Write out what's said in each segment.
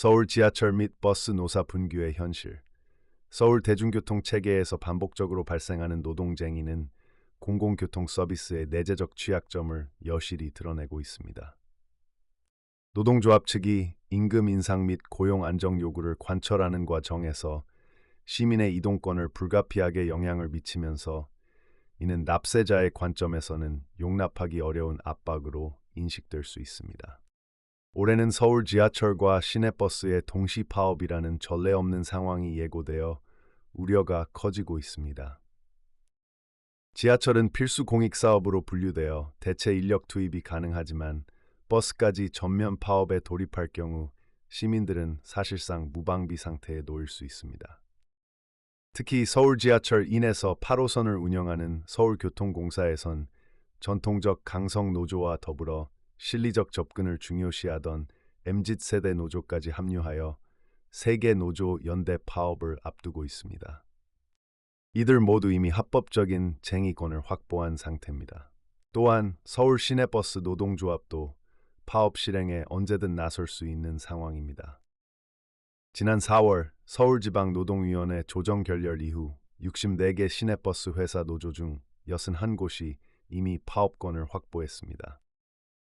서울 지하철 및 버스 노사 분규의 현실. 서울 대중교통 체계에서 반복적으로 발생하는 노동쟁의는 공공교통 서비스의 내재적 취약점을 여실히 드러내고 있습니다. 노동조합 측이 임금 인상 및 고용 안정 요구를 관철하는과 정해서 시민의 이동권을 불가피하게 영향을 미치면서 이는 납세자의 관점에서는 용납하기 어려운 압박으로 인식될 수 있습니다. 올해는 서울 지하철과 시내버스의 동시 파업이라는 전례 없는 상황이 예고되어 우려가 커지고 있습니다. 지하철은 필수 공익사업으로 분류되어 대체 인력 투입이 가능하지만 버스까지 전면 파업에 돌입할 경우 시민들은 사실상 무방비 상태에 놓일 수 있습니다. 특히 서울 지하철 인에서 8호선을 운영하는 서울교통공사에선 전통적 강성 노조와 더불어 실리적 접근을 중요시하던 MZ세대 노조까지 합류하여 3개 노조 연대 파업을 앞두고 있습니다. 이들 모두 이미 합법적인 쟁의권을 확보한 상태입니다. 또한 서울 시내버스 노동조합도 파업 실행에 언제든 나설 수 있는 상황입니다. 지난 4월 서울지방노동위원회 조정 결렬 이후 64개 시내버스 회사 노조 중 61곳이 이미 파업권을 확보했습니다.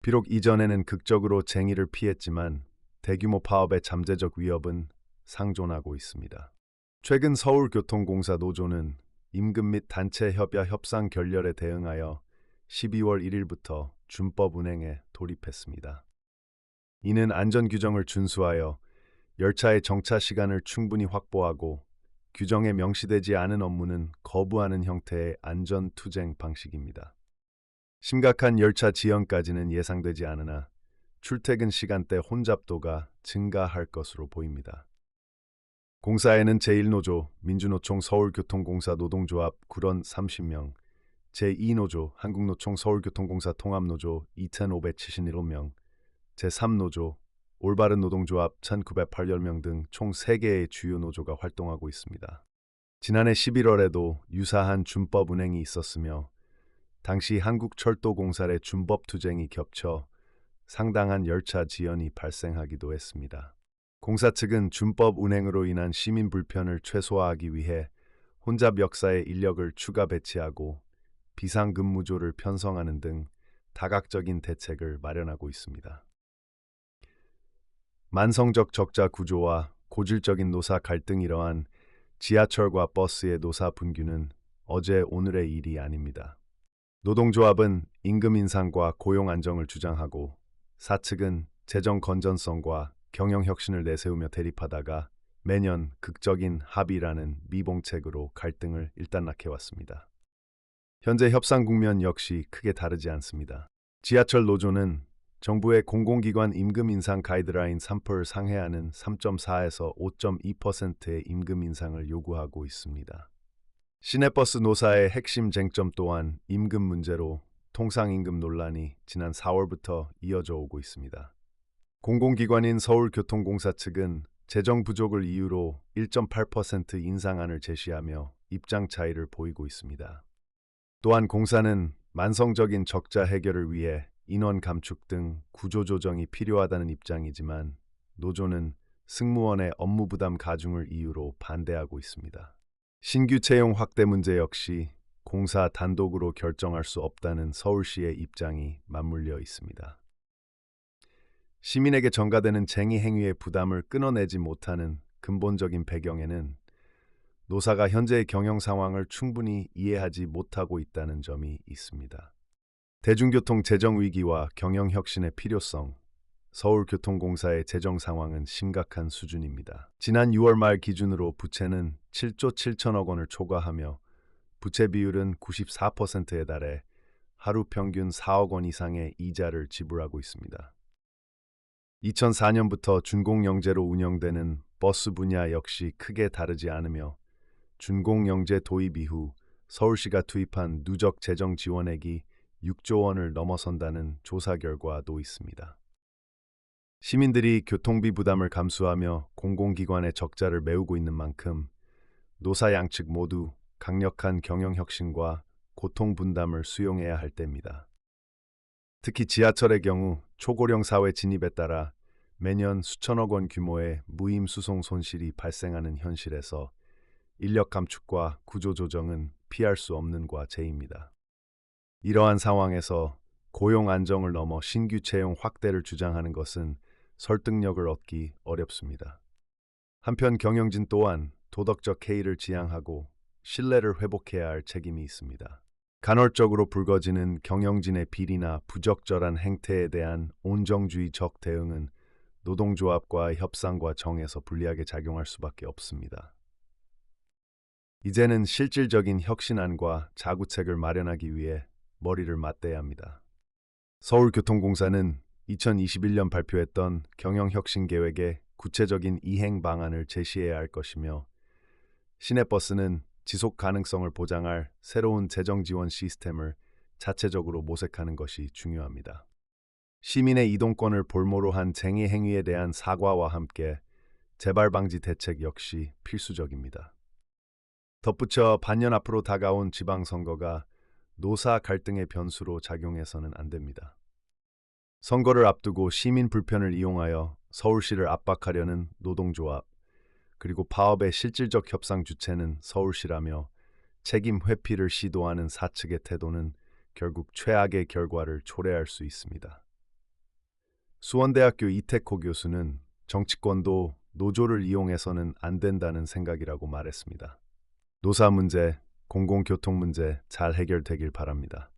비록 이전에는 극적으로 쟁의를 피했지만 대규모 파업의 잠재적 위협은 상존하고 있습니다. 최근 서울교통공사 노조는 임금 및 단체 협야 협상 결렬에 대응하여 12월 1일부터 준법 운행에 돌입했습니다. 이는 안전규정을 준수하여 열차의 정차 시간을 충분히 확보하고 규정에 명시되지 않은 업무는 거부하는 형태의 안전투쟁 방식입니다. 심각한 열차 지연까지는 예상되지 않으나 출퇴근 시간대 혼잡도가 증가할 것으로 보입니다. 공사에는 제1노조 민주노총 서울교통공사 노동조합 구런 30명, 제2노조 한국노총 서울교통공사 통합노조 2,577명, 제3노조 올바른 노동조합 1,908명 등 총 3개의 주요 노조가 활동하고 있습니다. 지난해 11월에도 유사한 준법 운행이 있었으며 당시 한국철도공사의 준법 투쟁이 겹쳐 상당한 열차 지연이 발생하기도 했습니다. 공사 측은 준법 운행으로 인한 시민 불편을 최소화하기 위해 혼잡 역사의 인력을 추가 배치하고 비상근무조를 편성하는 등 다각적인 대책을 마련하고 있습니다. 만성적 적자 구조와 고질적인 노사 갈등 이러한 지하철과 버스의 노사 분규는 어제 오늘의 일이 아닙니다. 노동조합은 임금 인상과 고용 안정을 주장하고 사측은 재정 건전성과 경영 혁신을 내세우며 대립하다가 매년 극적인 합의라는 미봉책으로 갈등을 일단락해왔습니다. 현재 협상 국면 역시 크게 다르지 않습니다. 지하철 노조는 정부의 공공기관 임금 인상 가이드라인 3%를 상회하는 3.4에서 5.2%의 임금 인상을 요구하고 있습니다. 시내버스 노사의 핵심 쟁점 또한 임금 문제로 통상임금 논란이 지난 4월부터 이어져 오고 있습니다. 공공기관인 서울교통공사 측은 재정 부족을 이유로 1.8% 인상안을 제시하며 입장 차이를 보이고 있습니다. 또한 공사는 만성적인 적자 해결을 위해 인원 감축 등 구조조정이 필요하다는 입장이지만 노조는 승무원의 업무 부담 가중을 이유로 반대하고 있습니다. 신규 채용 확대 문제 역시 공사 단독으로 결정할 수 없다는 서울시의 입장이 맞물려 있습니다. 시민에게 전가되는 쟁의 행위의 부담을 끊어내지 못하는 근본적인 배경에는 노사가 현재의 경영 상황을 충분히 이해하지 못하고 있다는 점이 있습니다. 대중교통 재정 위기와 경영 혁신의 필요성, 서울교통공사의 재정 상황은 심각한 수준입니다. 지난 6월 말 기준으로 부채는 7조 7천억 원을 초과하며 부채 비율은 94%에 달해 하루 평균 4억 원 이상의 이자를 지불하고 있습니다. 2004년부터 준공영제로 운영되는 버스 분야 역시 크게 다르지 않으며 준공영제 도입 이후 서울시가 투입한 누적 재정 지원액이 6조 원을 넘어선다는 조사 결과도 있습니다. 시민들이 교통비 부담을 감수하며 공공기관의 적자를 메우고 있는 만큼 노사 양측 모두 강력한 경영혁신과 고통분담을 수용해야 할 때입니다. 특히 지하철의 경우 초고령 사회 진입에 따라 매년 수천억 원 규모의 무임 수송 손실이 발생하는 현실에서 인력 감축과 구조 조정은 피할 수 없는 과제입니다. 이러한 상황에서 고용 안정을 넘어 신규 채용 확대를 주장하는 것은 설득력을 얻기 어렵습니다. 한편 경영진 또한 도덕적 해이를 지향하고 신뢰를 회복해야 할 책임이 있습니다. 간헐적으로 불거지는 경영진의 비리나 부적절한 행태에 대한 온정주의적 대응은 노동조합과 협상과 정에서 불리하게 작용할 수밖에 없습니다. 이제는 실질적인 혁신안과 자구책을 마련하기 위해 머리를 맞대야 합니다. 서울교통공사는 2021년 발표했던 경영혁신계획의 구체적인 이행 방안을 제시해야 할 것이며 시내버스는 지속 가능성을 보장할 새로운 재정 지원 시스템을 자체적으로 모색하는 것이 중요합니다. 시민의 이동권을 볼모로 한 쟁의 행위에 대한 사과와 함께 재발 방지 대책 역시 필수적입니다. 덧붙여 반년 앞으로 다가온 지방선거가 노사 갈등의 변수로 작용해서는 안 됩니다. 선거를 앞두고 시민 불편을 이용하여 서울시를 압박하려는 노동조합, 그리고 파업의 실질적 협상 주체는 서울시라며 책임 회피를 시도하는 사측의 태도는 결국 최악의 결과를 초래할 수 있습니다. 수원대학교 이태코 교수는 정치권도 노조를 이용해서는 안 된다는 생각이라고 말했습니다. 노사 문제, 공공교통 문제 잘 해결되길 바랍니다.